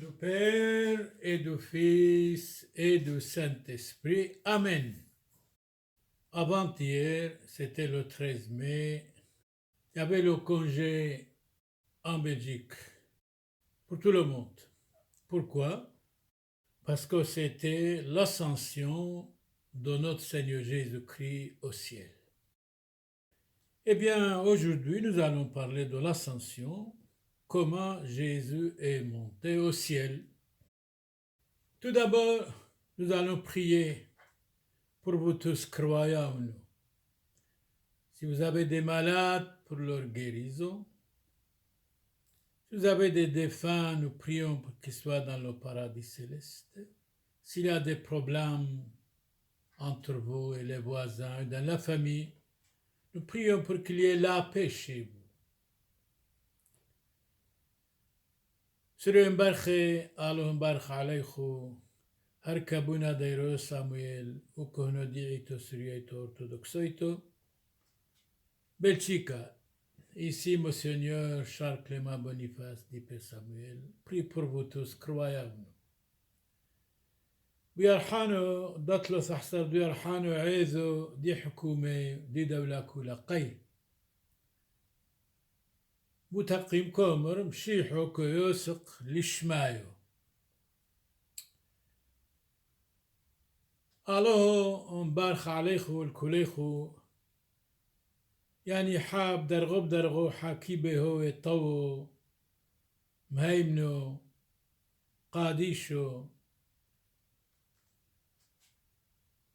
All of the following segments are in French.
Du Père et du Fils et du Saint-Esprit. Amen. Avant-hier, c'était le 13 mai, il y avait le congé en Belgique pour tout le monde. Pourquoi? Parce que c'était l'ascension de notre Seigneur Jésus-Christ au ciel. Eh bien, aujourd'hui, nous allons parler de l'ascension, comment Jésus est monté au ciel. Tout d'abord, nous allons prier pour vous tous croyants en nous. Si vous avez des malades, pour leur guérison. Si vous avez des défunts, nous prions pour qu'ils soient dans le paradis céleste. S'il y a des problèmes entre vous et les voisins, dans la famille, nous prions pour qu'il y ait la paix chez vous. سرين برخي آلهم برخ عليكم هركبونا ديرو سامويل وكهنو ديعيتو سريايتو أرثوذكسيتو Belgique, ici Monseigneur Charles Clément Boniface dit Père Samuel, prie pour vous tous, croyants. بيرحانو دطلس أحسر بيرحانو عيزو دي حكومة دي دولة كولا قي متقيم كومر مشيحو كيوسق لشمايو الله مبارخ عليكو الكليخو يعني حاب درغو حاكي به طو مهيمنو قاديشو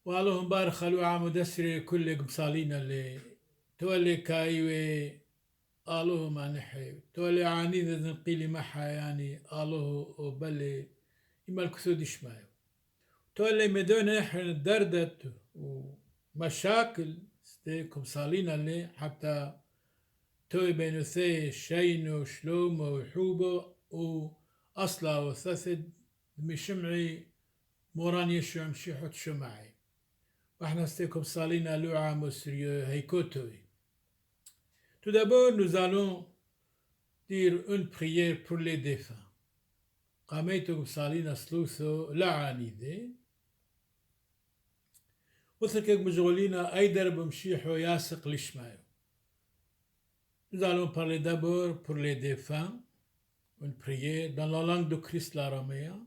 والله مبارك خلو عام دسري كل قمصالين اللي تولي كايوي الله ما نحي تولي عنيد نقيلي محا يعني الله وبلي إما الكسود شمايو تولي مدون إحنا دردت ومشاكل ستيكم صالين اللي حتى توي بينو ثي شينو شلومو وحوبو وأصلا وثثد مشمعي موران يشعم شيحوت شمعي وإحنا ستيكم صالين لوعا مسريو هيكوتوي. Tout d'abord, nous allons dire une prière pour les défunts. قاميتكم صالين سلوثو لعانيدي وثكك مشغولين أي درب مشيحو ياسق لشمايو. Nous allons parler d'abord pour les défunts, une prière dans la langue de Christ l'araméen,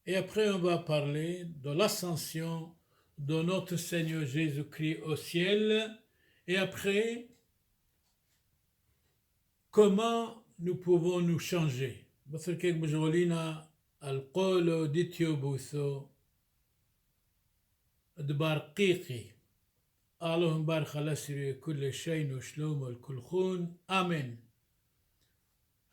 et après on va parler de l'ascension de notre Seigneur Jésus-Christ au ciel, et après, comment nous pouvons nous changer. بثركيك مشغولين القول ديتيو بوثو دبارقيقي اللهم بارك لسري كل شيء وشلوم الكل خون آمين.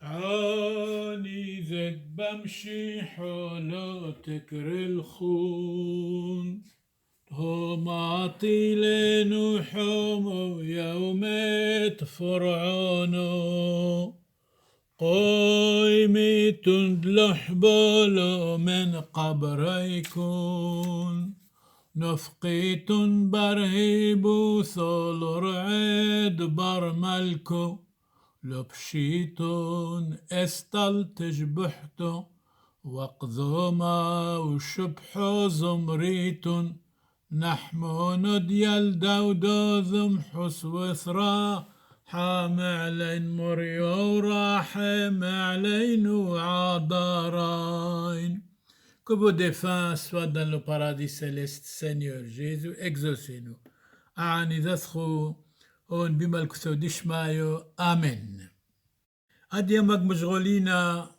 عاني زد بمشي حولو تكر الخون هم عطيلين حومو يوميت فرعونو قويمي تندلح بولو من قبريكون نفقيت برهيبو ثول رعيد برملكو لبشيتون استل تجبحتو وقذوما وشبحو زمريتون نحمون ديال داودو ذمحس وثرا حام علين مريو راحم علين وعذراين. Que vos défunts soient dans le paradis céleste, Seigneur Jésus, exaucez-nous. Aani dhathru on bimal kusodishmayo. Amen. Adiamak mashgholina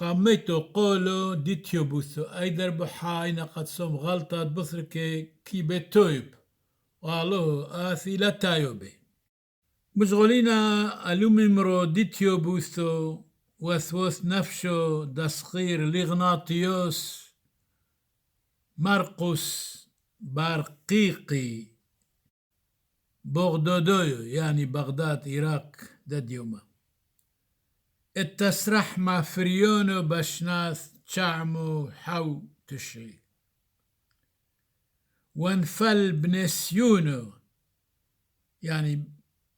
قاميتو قولو ديتيو بوثو أيدر بحاينا قد سوم غلطة بثركي كي بتويب والو آثي لا تايوبي مشغولينا ألوميمرو ديتيو بوثو وثوث نفشو دسخير لغناطيوس مرقس بارقيقي بغدادويو يعني بغداد إيراق داديوما التسرح مع فريونو بشناث تشعمو حو تشري وانفل بنسيونو يعني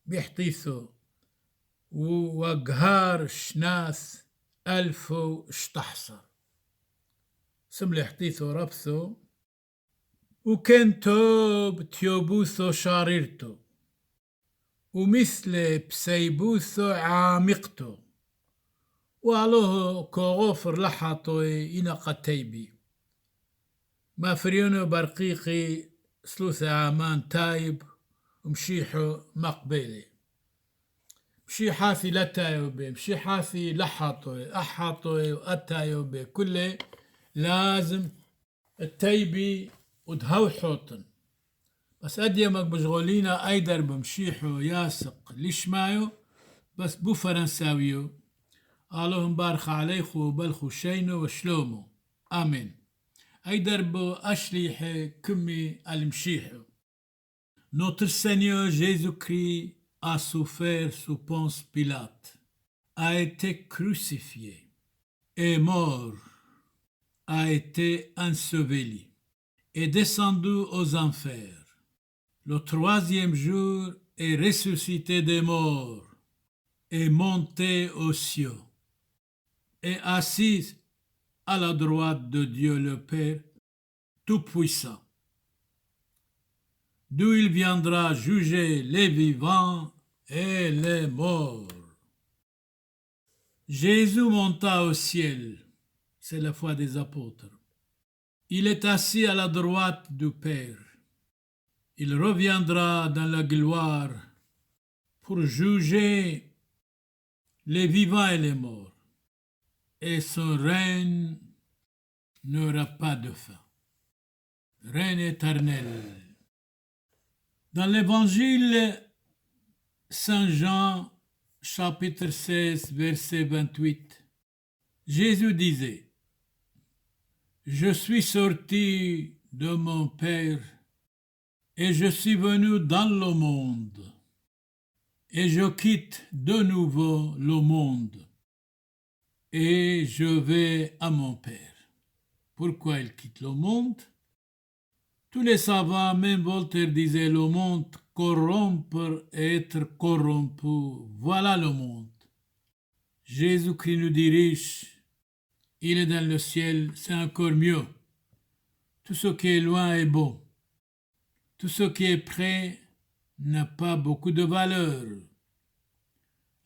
بيحطيثو وقهار شناث 1016 سملحتيثو ربثو وكنتو بتيوبوثو شاريرتو ومثل بسيبوثو عامقتو وعلوه كوغوفر لحطو إنا قتيبي ما فريونو برقيقي ثلثة عامان تايب ومشيحو مقبلي مشي حاثي لتايو بي مشي حاثي لحطو أحطو وأتايو بي كله لازم التايبي ودهو حوطن بس أديمك بشغولينا أيدر بمشيحو ياسق ليش مايو بس بو فرنساويو اللهم بارخ عليخو بلخو شينو وشلومو آمين أيدر بو أشليح كمي المشيحو Notre Seigneur Jésus-Christ a souffert sous Ponce Pilate, a été crucifié, est mort, a été enseveli, est descendu aux enfers. Le troisième jour est ressuscité des morts, est monté aux cieux, est assis à la droite de Dieu le Père Tout-Puissant, d'où il viendra juger les vivants et les morts. Jésus monta au ciel, c'est la foi des apôtres. Il est assis à la droite du Père. Il reviendra dans la gloire pour juger les vivants et les morts. Et son règne n'aura pas de fin. Règne éternel. Dans l'évangile Saint Jean, chapitre 16, verset 28, Jésus disait, « Je suis sorti de mon Père et je suis venu dans le monde et je quitte de nouveau le monde et je vais à mon Père. » Pourquoi il quitte le monde? Tous les savants, même Voltaire disait le monde corrompre et être corrompu. Voilà le monde. Jésus-Christ nous dirige. Il est dans le ciel, c'est encore mieux. Tout ce qui est loin est bon. Tout ce qui est près n'a pas beaucoup de valeur.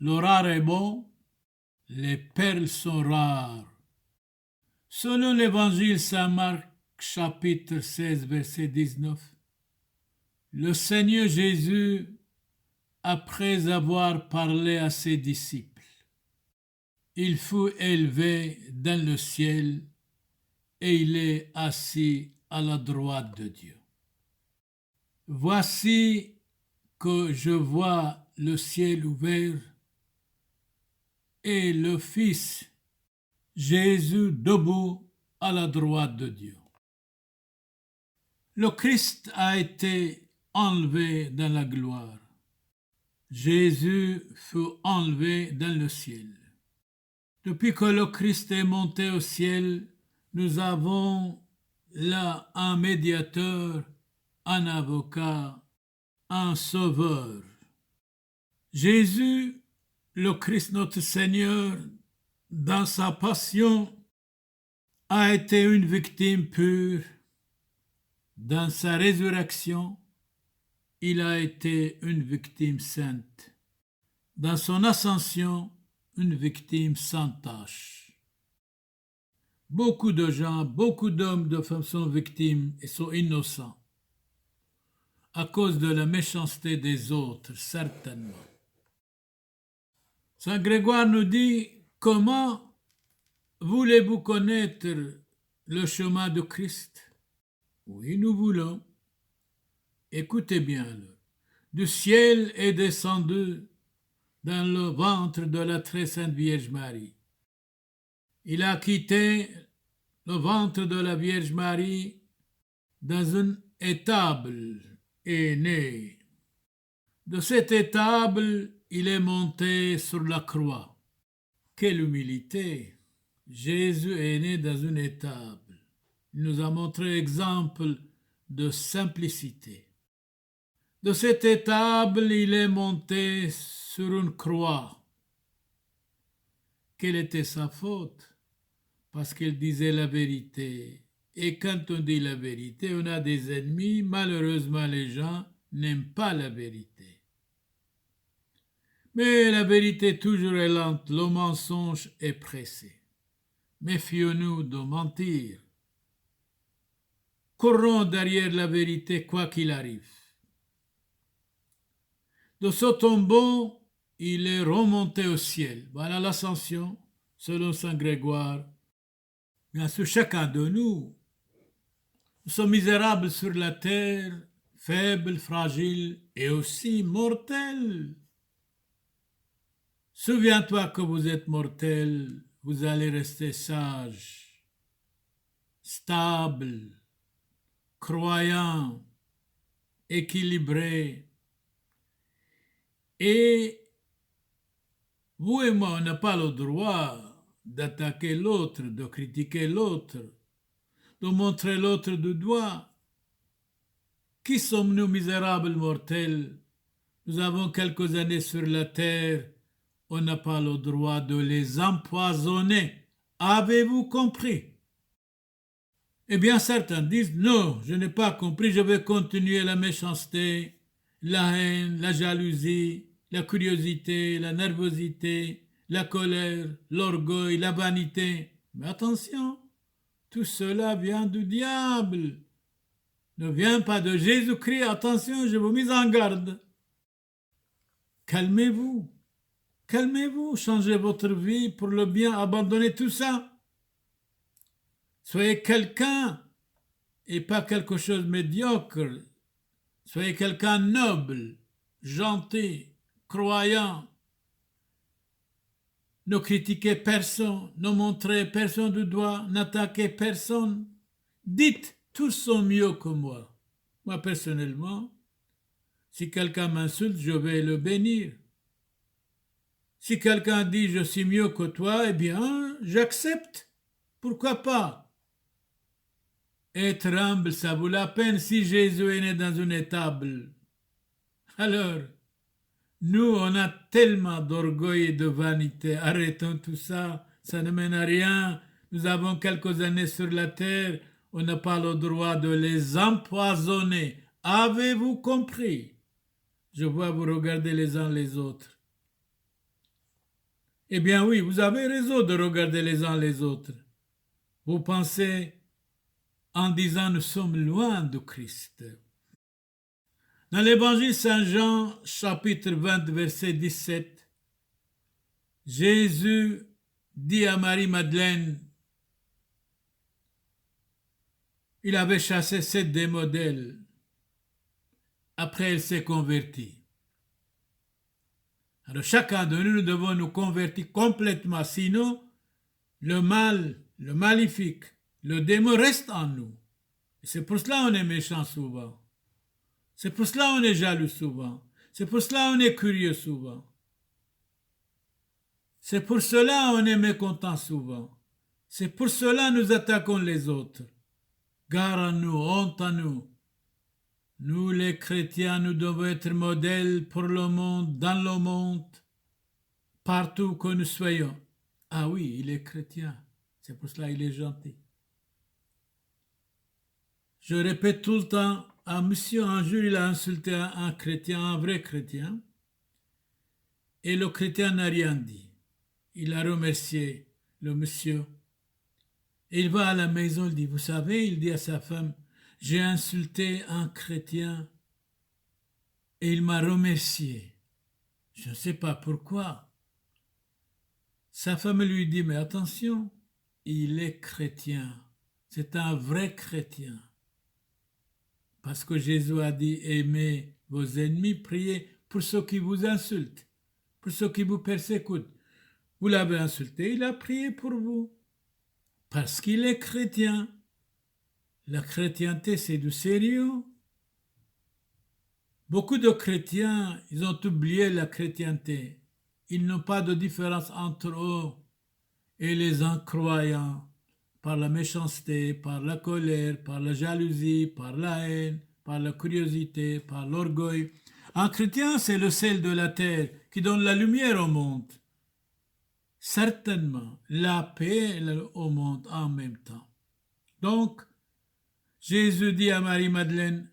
Le rare est bon, les perles sont rares. Selon l'évangile Saint-Marc, chapitre 16, verset 19, le Seigneur Jésus, après avoir parlé à ses disciples, il fut élevé dans le ciel et il est assis à la droite de Dieu. Voici que je vois le ciel ouvert et le Fils Jésus debout à la droite de Dieu. Le Christ a été enlevé dans la gloire. Jésus fut enlevé dans le ciel. Depuis que le Christ est monté au ciel, nous avons là un médiateur, un avocat, un sauveur. Jésus, le Christ notre Seigneur, dans sa passion, a été une victime pure. Dans sa résurrection, il a été une victime sainte. Dans son ascension, une victime sans tache. Beaucoup de gens, beaucoup d'hommes, de femmes sont victimes et sont innocents à cause de la méchanceté des autres, certainement. Saint Grégoire nous dit, comment voulez-vous connaître le chemin de Christ? Oui, nous voulons. Écoutez bien, du ciel est descendu dans le ventre de la très sainte Vierge Marie. Il a quitté le ventre de la Vierge Marie dans une étable et né. De cette étable, il est monté sur la croix. Quelle humilité! Jésus est né dans une étable. Il nous a montré exemple de simplicité. De cette étable, il est monté sur une croix. quelle était sa faute? Parce qu'il disait la vérité. Et quand on dit la vérité, on a des ennemis. Malheureusement, les gens n'aiment pas la vérité. Mais la vérité toujours est lente, le mensonge est pressé. Méfions-nous de mentir. Courons derrière la vérité quoi qu'il arrive. De ce tombeau, il est remonté au ciel. Voilà l'ascension, selon Saint Grégoire. Bien sûr, chacun de nous, nous sommes misérables sur la terre, faibles, fragiles et aussi mortels. Souviens-toi que vous êtes mortel, vous allez rester sage, stable, croyant, équilibré. Et vous et moi, on n'a pas le droit d'attaquer l'autre, de critiquer l'autre, de montrer l'autre du doigt. Qui sommes-nous, misérables mortels? Nous avons quelques années sur la terre, on n'a pas le droit de les empoisonner. Avez-vous compris? Eh bien, certains disent, non, je n'ai pas compris, je vais continuer la méchanceté, la haine, la jalousie, la curiosité, la nervosité, la colère, l'orgueil, la vanité. Mais attention, tout cela vient du diable. Ne vient pas de Jésus-Christ. Attention, je vous mets en garde. Calmez-vous. Calmez-vous, changez votre vie pour le bien, abandonnez tout ça. Soyez quelqu'un et pas quelque chose de médiocre. Soyez quelqu'un noble, gentil, croyant. Ne critiquez personne, ne montrez personne du doigt, n'attaquez personne. Dites, tous sont mieux que moi. Moi, personnellement, si quelqu'un m'insulte, je vais le bénir. Si quelqu'un dit je suis mieux que toi, eh bien, j'accepte. Pourquoi pas? Être humble, ça vaut la peine si Jésus est né dans une étable. Alors, nous, on a tellement d'orgueil et de vanité. Arrêtons tout ça, ça ne mène à rien. Nous avons quelques années sur la terre, on n'a pas le droit de les empoisonner. Avez-vous compris? Je vois vous regarder les uns les autres. Eh bien oui, vous avez raison de regarder les uns les autres. Vous pensez en disant nous sommes loin de Christ. Dans l'évangile Saint-Jean, chapitre 20, verset 17, Jésus dit à Marie-Madeleine, il avait chassé 7 démons d'elle. Après, elle s'est convertie. Alors, chacun de nous, nous devons nous convertir complètement, sinon, le mal, le maléfique, le démon reste en nous. Et c'est pour cela qu'on est méchant souvent. C'est pour cela qu'on est jaloux souvent. C'est pour cela qu'on est curieux souvent. C'est pour cela qu'on est mécontent souvent. C'est pour cela nous attaquons les autres. Gare à nous, honte à nous. Nous les chrétiens, nous devons être modèles pour le monde, dans le monde, partout que nous soyons. Ah oui, il est chrétien. C'est pour cela qu'il est gentil. Je répète tout le temps, un monsieur, un jour, il a insulté un chrétien, un vrai chrétien, et le chrétien n'a rien dit. Il a remercié le monsieur. Et il va à la maison, il dit, vous savez, il dit à sa femme, j'ai insulté un chrétien et il m'a remercié. Je ne sais pas pourquoi. Sa femme lui dit, mais attention, il est chrétien. C'est un vrai chrétien. Parce que Jésus a dit, aimez vos ennemis, priez pour ceux qui vous insultent, pour ceux qui vous persécutent. Vous l'avez insulté, il a prié pour vous. Parce qu'il est chrétien. La chrétienté, c'est du sérieux. Beaucoup de chrétiens, ils ont oublié la chrétienté. Ils n'ont pas de différence entre eux et les incroyants, par la méchanceté, par la colère, par la jalousie, par la haine, par la curiosité, par l'orgueil. Un chrétien, c'est le sel de la terre qui donne la lumière au monde. certainement la paix au monde en même temps. Donc, Jésus dit à Marie-Madeleine,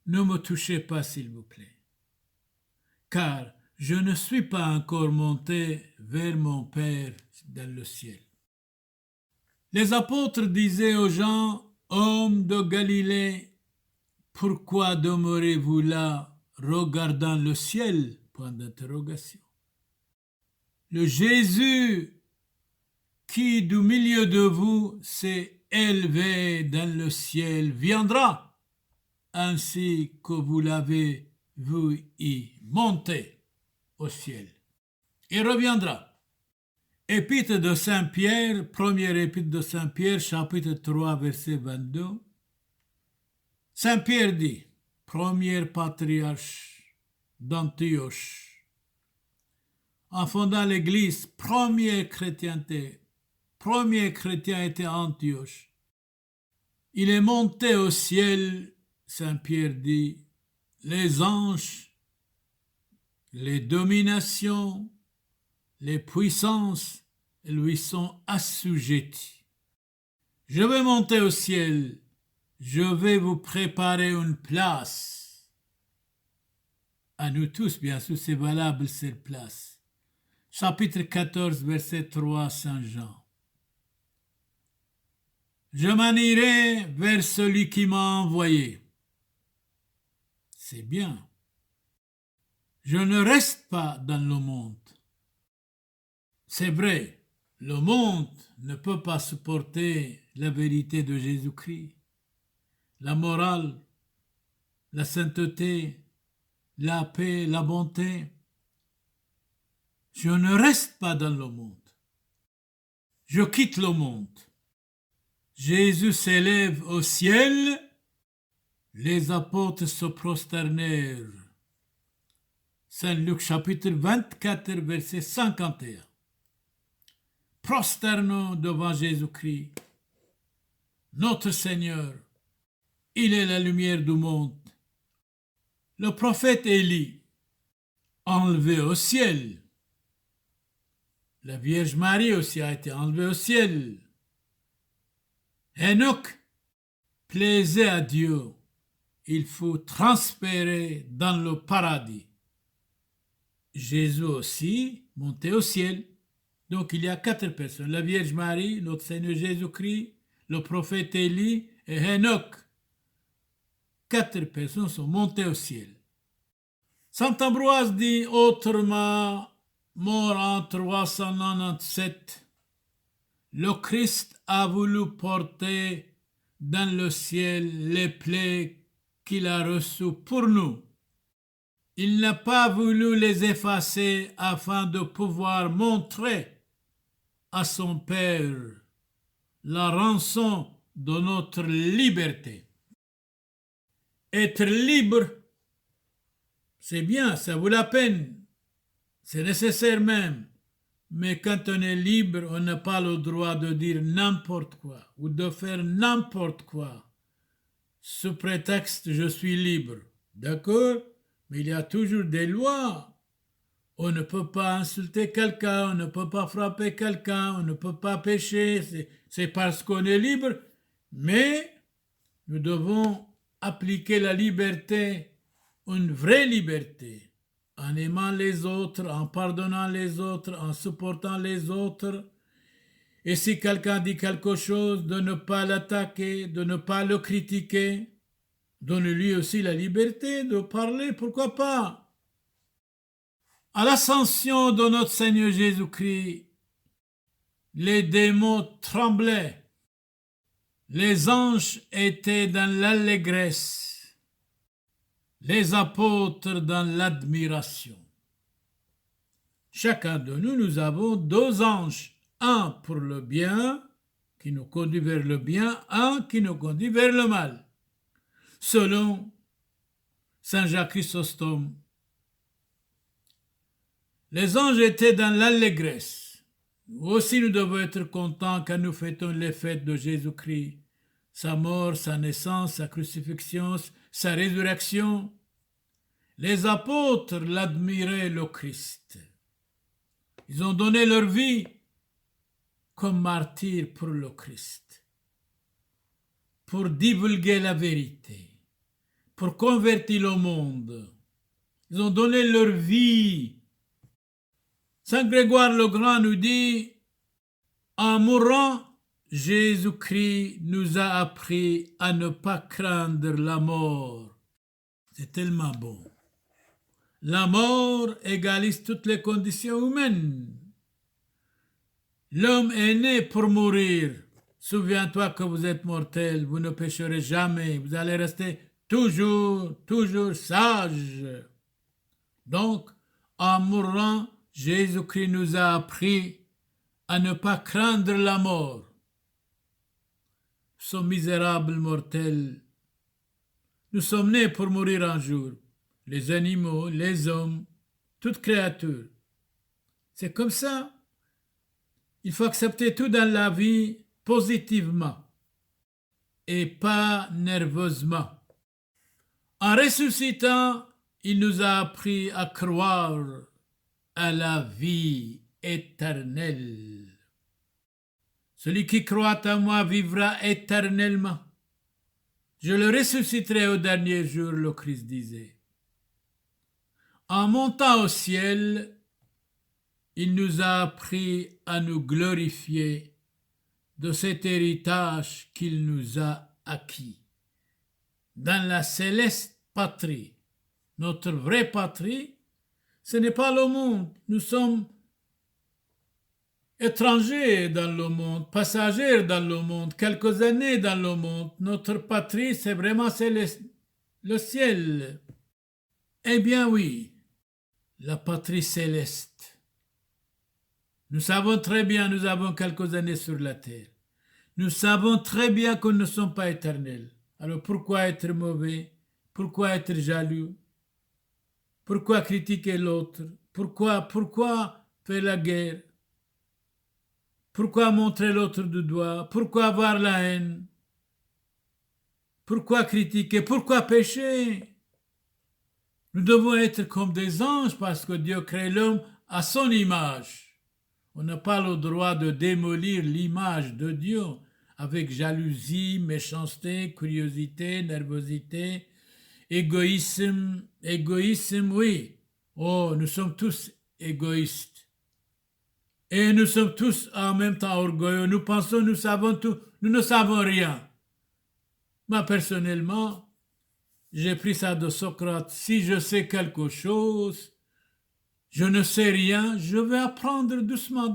ne me touchez pas s'il vous plaît, car je ne suis pas encore monté vers mon Père dans le ciel. Les apôtres disaient aux gens, hommes de Galilée, pourquoi demeurez-vous là, regardant le ciel? Point d'interrogation. Le Jésus qui du milieu de vous s'est élevé dans le ciel viendra, ainsi que vous l'avez vu y monter au ciel. Il reviendra. Épître de Saint Pierre, première épître de Saint Pierre, chapitre 3, verset 22. Saint Pierre dit, premier patriarche d'Antioche, en fondant l'église, premier chrétien était Antioche. Il est monté au ciel, Saint Pierre dit, les anges, les dominations, les puissances lui sont assujetties. Je vais monter au ciel, je vais vous préparer une place. À nous tous, bien sûr, c'est valable cette place. Chapitre 14, verset 3, Saint Jean. Je m'en irai vers celui qui m'a envoyé. C'est bien. Je ne reste pas dans le monde. C'est vrai, le monde ne peut pas supporter la vérité de Jésus-Christ, la morale, la sainteté, la paix, la bonté. Je ne reste pas dans le monde. Je quitte le monde. Jésus s'élève au ciel. Les apôtres se prosternèrent. Saint Luc chapitre 24, verset 51. Prosternons devant Jésus-Christ, notre Seigneur. Il est la lumière du monde. Le prophète Élie, enlevé au ciel. La Vierge Marie aussi a été enlevée au ciel. Enoch plaisait à Dieu. Il faut transférer dans le paradis. Jésus aussi monté au ciel. Donc il y a 4 personnes, la Vierge Marie, notre Seigneur Jésus-Christ, le prophète Élie et Enoch. 4 personnes sont montées au ciel. Saint Ambroise dit autrement, mort en 397, le Christ a voulu porter dans le ciel les plaies qu'il a reçues pour nous. Il n'a pas voulu les effacer afin de pouvoir montrer à son Père la rançon de notre liberté. Être libre, c'est bien, ça vaut la peine, c'est nécessaire même. Mais quand on est libre, on n'a pas le droit de dire n'importe quoi ou de faire n'importe quoi. Sous prétexte je suis libre, d'accord? Mais il y a toujours des lois. On ne peut pas insulter quelqu'un, on ne peut pas frapper quelqu'un, on ne peut pas pécher, c'est parce qu'on est libre, mais nous devons appliquer la liberté, une vraie liberté, en aimant les autres, en pardonnant les autres, en supportant les autres. Et si quelqu'un dit quelque chose, de ne pas l'attaquer, de ne pas le critiquer, donne-lui aussi la liberté de parler, pourquoi pas? À l'ascension de notre Seigneur Jésus-Christ, les démons tremblaient, les anges étaient dans l'allégresse, les apôtres dans l'admiration. Chacun de nous, nous avons 2 anges, un pour le bien, qui nous conduit vers le bien, un qui nous conduit vers le mal. Selon Saint Jacques Chrysostome, les anges étaient dans l'allégresse. Nous aussi, nous devons être contents quand nous fêtons les fêtes de Jésus-Christ, sa mort, sa naissance, sa crucifixion, sa résurrection. Les apôtres l'admiraient, le Christ. Ils ont donné leur vie comme martyrs pour le Christ, pour divulguer la vérité, pour convertir le monde. Ils ont donné leur vie. Saint Grégoire le Grand nous dit, en mourant, Jésus-Christ nous a appris à ne pas craindre la mort. C'est tellement bon. La mort égalise toutes les conditions humaines. L'homme est né pour mourir. Souviens-toi que vous êtes mortel, vous ne pécherez jamais, vous allez rester toujours sage. Donc, en mourant, Jésus-Christ nous a appris à ne pas craindre la mort. Nous sommes misérables mortels. Nous sommes nés pour mourir un jour. Les animaux, les hommes, toute créature. C'est comme ça. Il faut accepter tout dans la vie positivement et pas nerveusement. En ressuscitant, il nous a appris à croire à la vie éternelle. Celui qui croit en moi vivra éternellement. Je le ressusciterai au dernier jour, le Christ disait. En montant au ciel, il nous a appris à nous glorifier de cet héritage qu'il nous a acquis. Dans la céleste patrie, notre vraie patrie, ce n'est pas le monde. Nous sommes étrangers dans le monde, passagers dans le monde, quelques années dans le monde. Notre patrie, c'est vraiment céleste, le ciel. Eh bien oui, la patrie céleste. Nous savons très bien, nous avons quelques années sur la terre. Nous savons très bien que nous ne sommes pas éternels. Alors pourquoi être mauvais? Pourquoi être jaloux? Pourquoi critiquer l'autre? Pourquoi faire la guerre? Pourquoi montrer l'autre du doigt? Pourquoi avoir la haine? Pourquoi critiquer? Pourquoi pécher? Nous devons être comme des anges parce que Dieu crée l'homme à son image. On n'a pas le droit de démolir l'image de Dieu avec jalousie, méchanceté, curiosité, nervosité, égoïsme, oui. Oh, nous sommes tous égoïstes. Et nous sommes tous en même temps orgueilleux. Nous pensons, nous savons tout, nous ne savons rien. Moi, personnellement, j'ai pris ça de Socrate. Si je sais quelque chose, je ne sais rien, je vais apprendre doucement.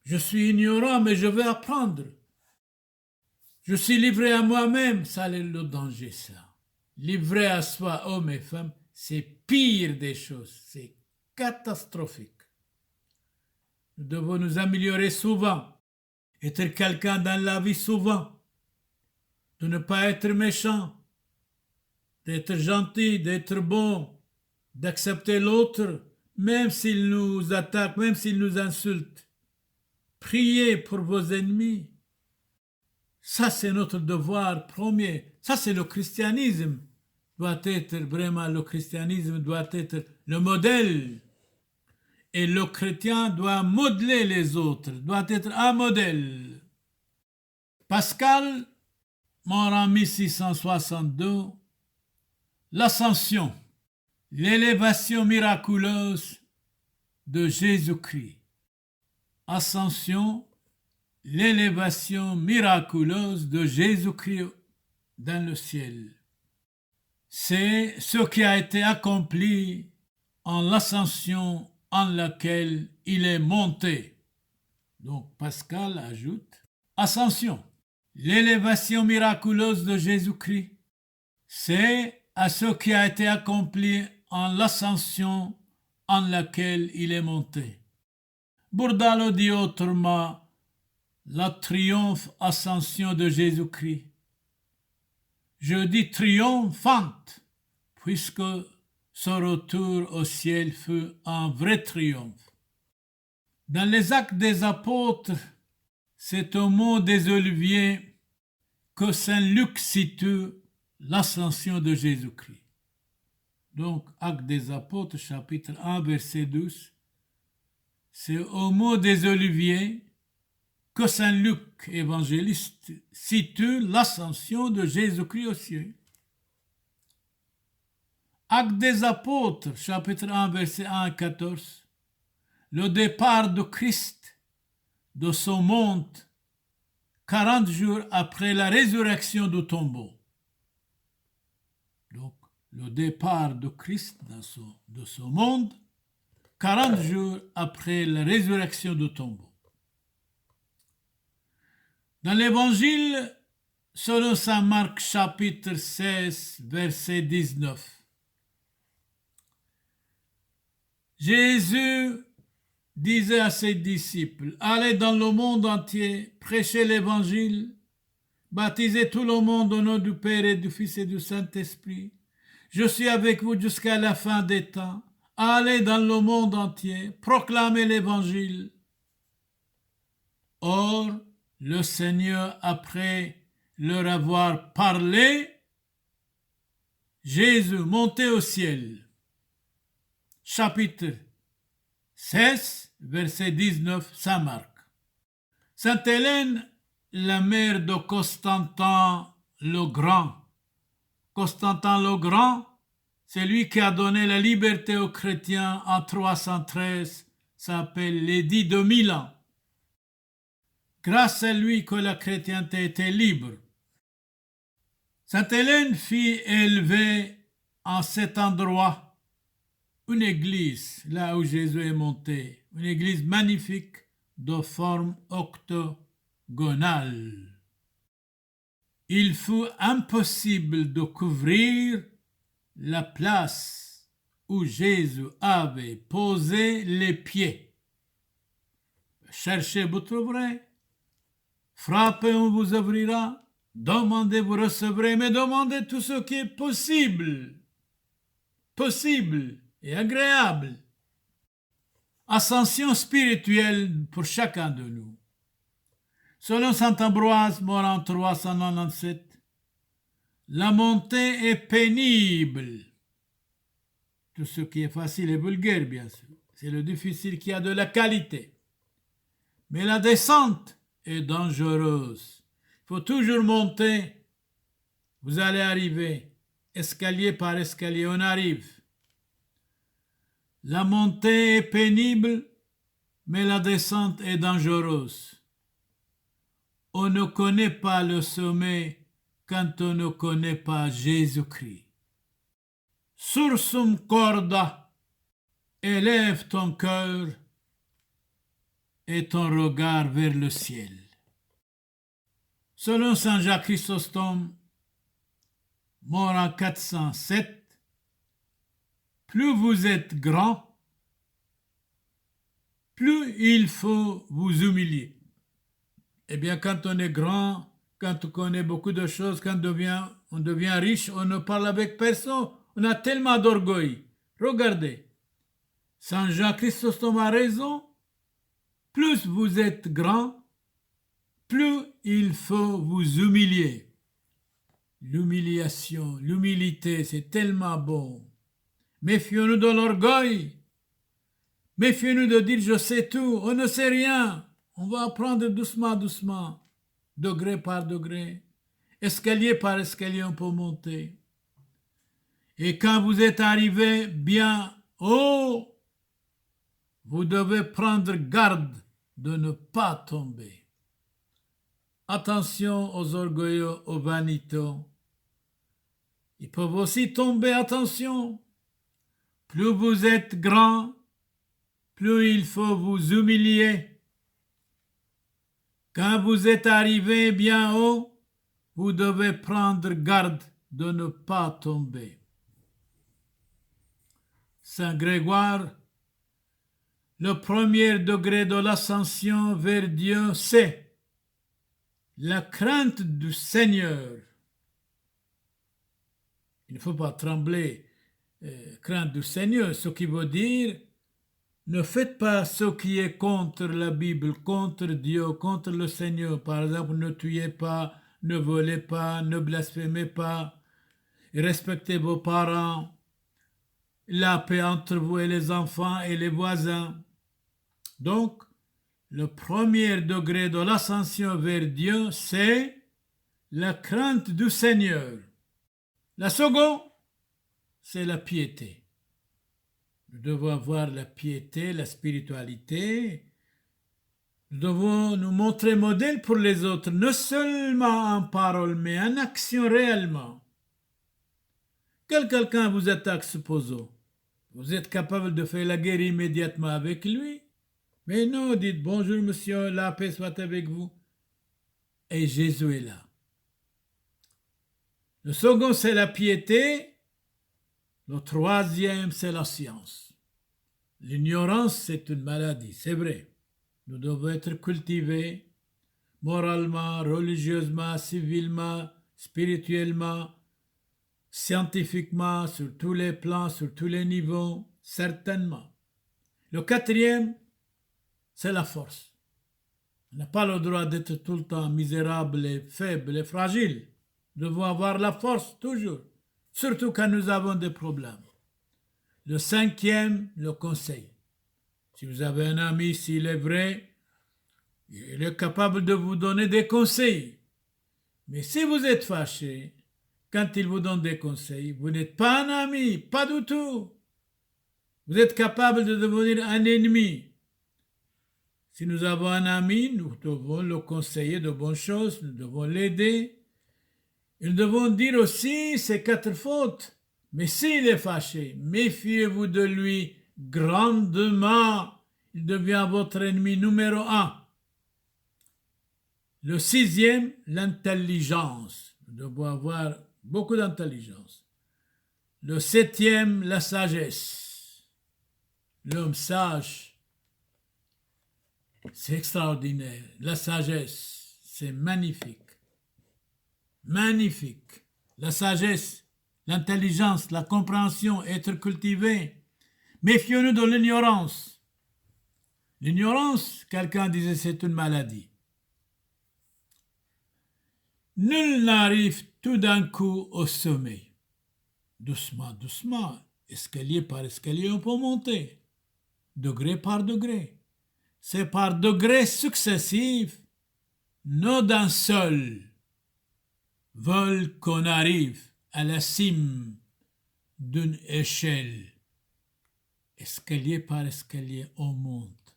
Je suis ignorant, mais je vais apprendre. Je suis livré à moi-même, ça c'est le danger, ça. Livré à soi, hommes et femmes, c'est pire des choses, c'est catastrophique. Nous devons nous améliorer souvent, être quelqu'un dans la vie souvent, de ne pas être méchant, d'être gentil, d'être bon, d'accepter l'autre, même s'il nous attaque, même s'il nous insulte. Priez pour vos ennemis. Ça, c'est notre devoir premier. Ça, c'est le christianisme. Le christianisme doit être le modèle. Et le chrétien doit modeler les autres, doit être un modèle. Pascal, mort en 1662, l'ascension, l'élévation miraculeuse de Jésus-Christ. Ascension, l'élévation miraculeuse de Jésus-Christ dans le ciel. C'est ce qui a été accompli en l'ascension en laquelle il est monté. Donc Pascal ajoute, ascension, l'élévation miraculeuse de Jésus-Christ, c'est à ce qui a été accompli en l'ascension en laquelle il est monté. Bourdalo dit autrement, la triomphe ascension de Jésus-Christ. Je dis triomphante, puisque son retour au ciel fut un vrai triomphe. Dans les Actes des Apôtres, c'est au mont des Oliviers que Saint Luc situe l'ascension de Jésus-Christ. Donc, Actes des Apôtres, chapitre 1, verset 12, c'est au mont des Oliviers que Saint Luc, évangéliste, situe l'ascension de Jésus-Christ aux cieux. Actes des apôtres, chapitre 1, versets 1 à 14. Le départ de Christ de son monde 40 jours après la résurrection du tombeau. Donc, le départ de Christ de ce monde 40 jours après la résurrection du tombeau. Dans l'évangile, selon saint Marc chapitre 16, verset 19, Jésus disait à ses disciples, « Allez dans le monde entier, prêchez l'évangile, baptisez tout le monde au nom du Père et du Fils et du Saint-Esprit. Je suis avec vous jusqu'à la fin des temps. Allez dans le monde entier, proclamez l'évangile. » Or, le Seigneur, après leur avoir parlé, Jésus montait au ciel. Chapitre 16, verset 19, Saint Marc. Sainte Hélène, la mère de Constantin le Grand. Constantin le Grand, c'est lui qui a donné la liberté aux chrétiens en 313, s'appelle l'édit de Milan. Grâce à lui que la chrétienté était libre. Sainte Hélène fit élever en cet endroit une église, là où Jésus est monté, une église magnifique de forme octogonale. Il fut impossible de couvrir la place où Jésus avait posé les pieds. Cherchez, vous trouverez. Frappez, on vous ouvrira. Demandez, vous recevrez. Mais demandez tout ce qui est possible et agréable. Ascension spirituelle pour chacun de nous. Selon saint Ambroise, mort en 397, la montée est pénible. Tout ce qui est facile est vulgaire, bien sûr. C'est le difficile qui a de la qualité. Mais la descente est dangereuse. Il faut toujours monter. Vous allez arriver. Escalier par escalier, on arrive. La montée est pénible, mais la descente est dangereuse. On ne connaît pas le sommet quand on ne connaît pas Jésus-Christ. Sursum corda, élève ton cœur et ton regard vers le ciel. Selon saint Jacques Chrysostome, mort en 407, plus vous êtes grand, plus il faut vous humilier. Eh bien, quand on est grand, quand on connaît beaucoup de choses, quand on devient riche, on ne parle avec personne. On a tellement d'orgueil. Regardez, saint Jacques Chrysostome a raison. Plus vous êtes grand, plus il faut vous humilier. L'humiliation, l'humilité, c'est tellement bon. Méfions-nous de l'orgueil. Méfions-nous de dire je sais tout, on ne sait rien. On va apprendre doucement, doucement, degré par degré. Escalier par escalier, on peut monter. Et quand vous êtes arrivé bien haut, vous devez prendre garde de ne pas tomber. Attention aux orgueilleux, aux vaniteux. Ils peuvent aussi tomber, attention. Plus vous êtes grand, plus il faut vous humilier. Quand vous êtes arrivé bien haut, vous devez prendre garde de ne pas tomber. Saint Grégoire, le premier degré de l'ascension vers Dieu, c'est la crainte du Seigneur. Il ne faut pas trembler, crainte du Seigneur, ce qui veut dire ne faites pas ce qui est contre la Bible, contre Dieu, contre le Seigneur. Par exemple, ne tuez pas, ne volez pas, ne blasphémez pas, respectez vos parents, la paix entre vous et les enfants et les voisins. Donc, le premier degré de l'ascension vers Dieu, c'est la crainte du Seigneur. La seconde, c'est la piété. Nous devons avoir la piété, la spiritualité. Nous devons nous montrer modèle pour les autres, non seulement en parole, mais en action réellement. Quand quelqu'un vous attaque, supposons, vous êtes capable de faire la guerre immédiatement avec lui? Mais non, dites bonjour monsieur, la paix soit avec vous. Et Jésus est là. Le second, c'est la piété. Le troisième, c'est la science. L'ignorance, c'est une maladie, c'est vrai. Nous devons être cultivés moralement, religieusement, civilement, spirituellement, scientifiquement, sur tous les plans, sur tous les niveaux, certainement. Le quatrième, c'est la force. On n'a pas le droit d'être tout le temps misérable et faible et fragile. Nous devons avoir la force toujours, surtout quand nous avons des problèmes. Le cinquième, le conseil. Si vous avez un ami, s'il est vrai, il est capable de vous donner des conseils. Mais si vous êtes fâché, quand il vous donne des conseils, vous n'êtes pas un ami, pas du tout. Vous êtes capable de devenir un ennemi. Si nous avons un ami, nous devons le conseiller de bonnes choses, nous devons l'aider. Et nous devons dire aussi ses 4 fautes. Mais s'il est fâché, méfiez-vous de lui grandement. Il devient votre ennemi numéro 1. Le sixième, l'intelligence. Nous devons avoir beaucoup d'intelligence. Le septième, la sagesse. L'homme sage, c'est extraordinaire. La sagesse, c'est magnifique. Magnifique. La sagesse, l'intelligence, la compréhension, être cultivé. Méfions-nous de l'ignorance. L'ignorance, quelqu'un disait, c'est une maladie. Nul n'arrive tout d'un coup au sommet. Doucement, doucement, escalier par escalier, on peut monter. Degré par degré. C'est par degrés successifs, non d'un seul vol qu'on arrive à la cime d'une échelle. Escalier par escalier, on monte.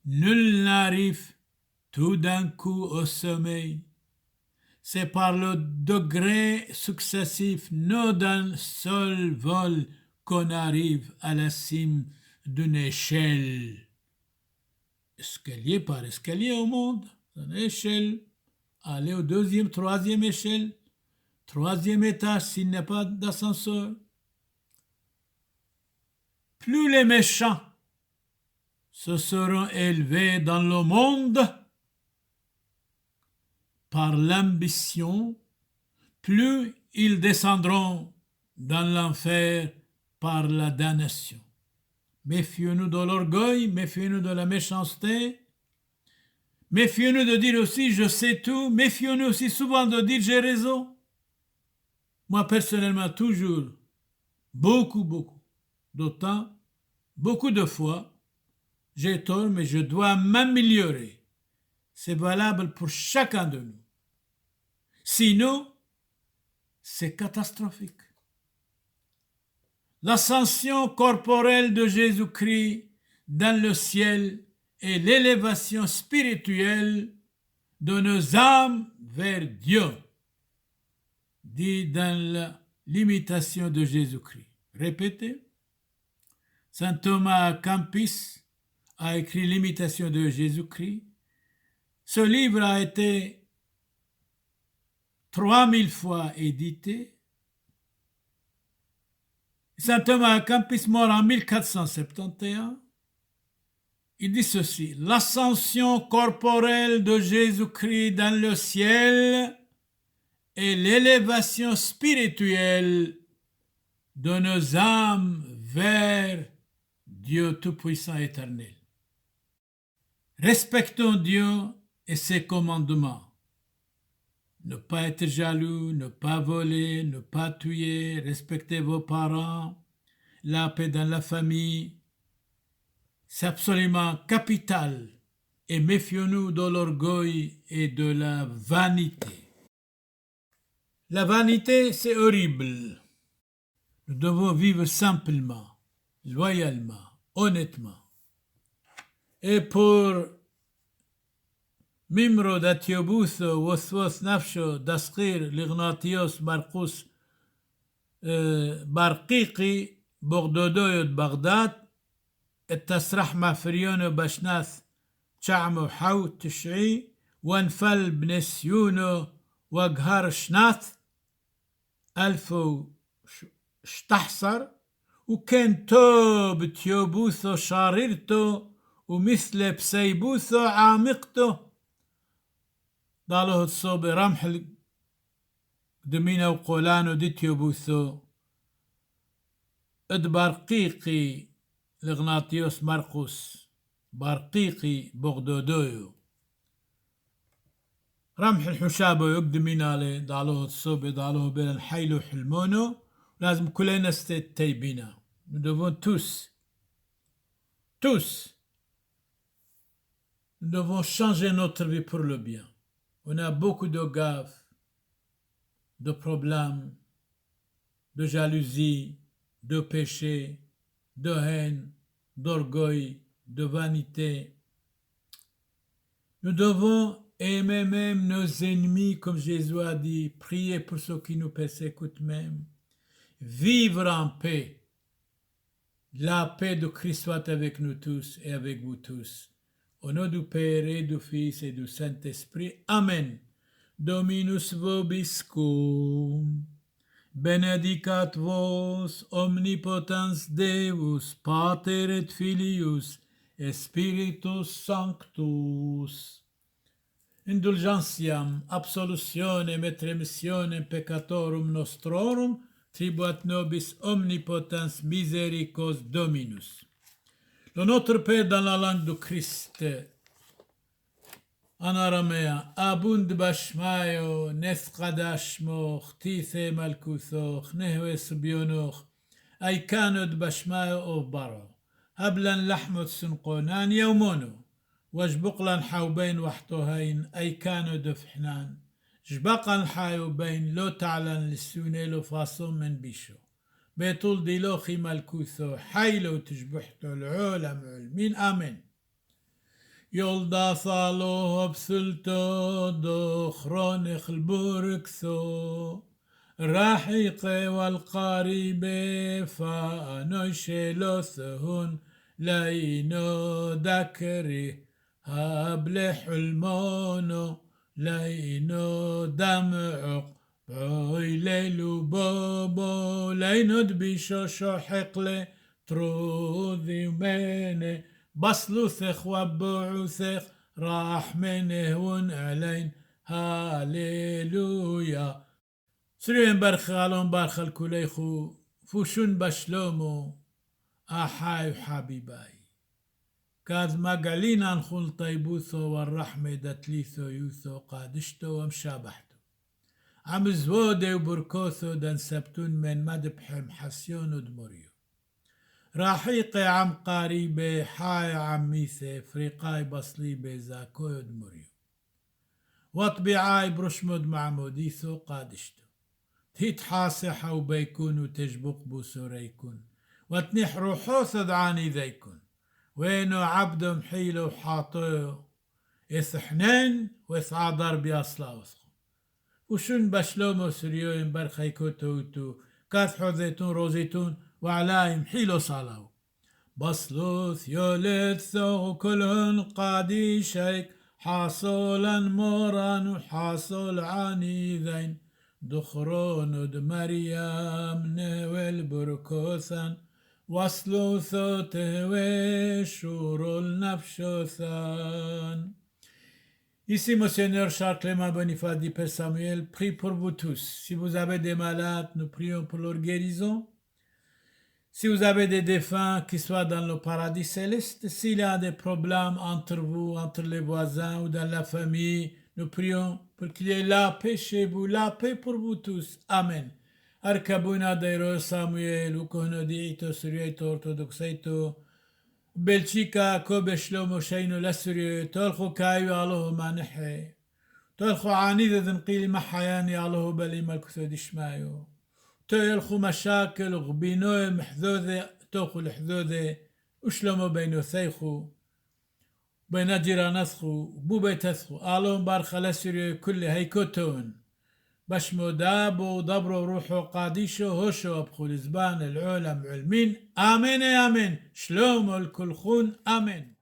Nul n'arrive tout d'un coup au sommet. C'est par le degré successif, non d'un seul vol, qu'on arrive à la cime d'une échelle. Escalier par escalier, on monte d'une échelle. Aller au deuxième, troisième échelle, troisième étage s'il n'y a pas d'ascenseur. Plus les méchants se seront élevés dans le monde par l'ambition, plus ils descendront dans l'enfer par la damnation. Méfions-nous de l'orgueil, méfions-nous de la méchanceté, méfions-nous de dire aussi je sais tout, méfions-nous aussi souvent de dire j'ai raison. Moi personnellement toujours, beaucoup de temps, beaucoup de fois, j'ai tort mais je dois m'améliorer. C'est valable pour chacun de nous. Sinon, c'est catastrophique. L'ascension corporelle de Jésus-Christ dans le ciel et l'élévation spirituelle de nos âmes vers Dieu, dit dans l'imitation de Jésus-Christ. Répétez. Saint Thomas à Kempis a écrit l'imitation de Jésus-Christ. Ce livre a été 3000 fois édité. Saint Thomas à Kempis, mort en 1471, il dit ceci: l'ascension corporelle de Jésus-Christ dans le ciel et l'élévation spirituelle de nos âmes vers Dieu Tout-Puissant éternel. Respectons Dieu et ses commandements. Ne pas être jaloux, ne pas voler, ne pas tuer, respectez vos parents, la paix dans la famille. C'est absolument capital et méfions-nous de l'orgueil et de la vanité. La vanité, c'est horrible. Nous devons vivre simplement, loyalement, honnêtement. Et pour ممرو داتيوبوثو وثوث نفشو دسقير لغناطيوس بارقوس بارقيقي بغدودويود بغداد التسرح مافريونو بشناث تشعمو حو تشعي وانفل بنسيونو وقهر شناث ألفو شتحصر وكان تو بتيوبوثو شاريرتو ومثل بسيبوثو عامقتو ضاله الصوب رمح دمينا وقولانو ديتيوبوثو اد بارقيقي لغناطيوس مرقوس بارقيقي بغدودويو رمح الحشابو يقدمينا لي ضاله الصوب ضاله بين الحيلو حلمونو لازم كلنا تيبينا nous devons tous nous devons changer notre vie pour le bien. On a beaucoup de gaffes, de problèmes, de jalousie, de péché, de haine, d'orgueil, de vanité. Nous devons aimer même nos ennemis, comme Jésus a dit, prier pour ceux qui nous persécutent même, vivre en paix. La paix de Christ soit avec nous tous et avec vous tous. Au nom du Père et du Fils et du Saint-Esprit. Amen. Dominus vobiscum. Benedicat vos omnipotens Deus, Pater et Filius, et Spiritus Sanctus. Indulgentiam, absolutionem et remissionem peccatorum nostrorum, tribuat nobis omnipotens misericors Dominus. Le Notre Père dans la langue de Christ, en araméen, abund bashmayo, nefqadashmoch, tithe malkuthoch, nehwes bionoch, aikanod bashmayo ovbaro, hablan lahmot sunqonan yaumono, wajbuqlan حوبين وحطوهين aikanod fhnan, جبقا حايوبين لو تعلن للسوني لو فاصون من بيشو. بيطول ديلوخي ملكوثو حيلو تجبحتو العولم علمين آمين يولدا ثالو بثلتو دخرونخ البوركثو راحيقي والقاربي فانو شلوثهن لاينو دكري هابلح المونو لاينو دمعق بوي ليلو بوبو لينود بيشوشو حقلي تروذي وميني بصلوثخ وبعوثخ راح منه ونعلين هاليلويا سرين برخالون برخل كليخو فوشون بشلومو أحاي حبيباي كاذ مقالين انخل طيبوثو والرحمة دتليثو يوثو قادشتو ومشابحتو عم زوودي وبركوثو دن سبتون من مدبحم حسيون ودموريو راحيقي عم قاريبي حاي عميثي فريقاي بصليبي زاكوي ودموريو وطبيعاي برشمود معموديثو قادشتو تهيت حاصحة وبيكون وتجبق بوسوريكون وتنح روحوث دعاني ذيكون وينو عبدهم حيلو حاطيو إثحنين وإثعادر بيصلاوث وشون بشلومو سريوين برخيكو توتو كاثحو زيتون روزيتون وعلايم حيلو صلاو بصلوث يولثو كلهن قادي شيك حاصولا موران وحاصل عنيذين دخرون دمريم نويل بركوثان وصلوثو تهوي شورول نفشوثان. Ici, Monseigneur Charles Clément Boniface dit Père Samuel, prie pour vous tous. Si vous avez des malades, nous prions pour leur guérison. Si vous avez des défunts qui soient dans le paradis céleste, s'il y a des problèmes entre vous, entre les voisins ou dans la famille, nous prions pour qu'il y ait la paix chez vous, la paix pour vous tous. Amen. Arkabuna dairo Samuel, ukono diito surieto orthodoxeito, بلشيكا كوب شلومو شينو لسري تلخو كايو الله ما نحي تلخو عنيدة ذنقيلي محياني الله بلي ملكثو دشمايو تلخو مشاكل وغبينو محذوذة توخو الحذوذة وشلومو بينو ثيخو بين جيرانسخو بو بيتسخو آلون بار خلسري كل هيكوتون بشمو دابو ضبرو روحو قاديشو هوشو أبخو الزبان العلم علمين آمين يا آمين شلومو الكل خون آمين.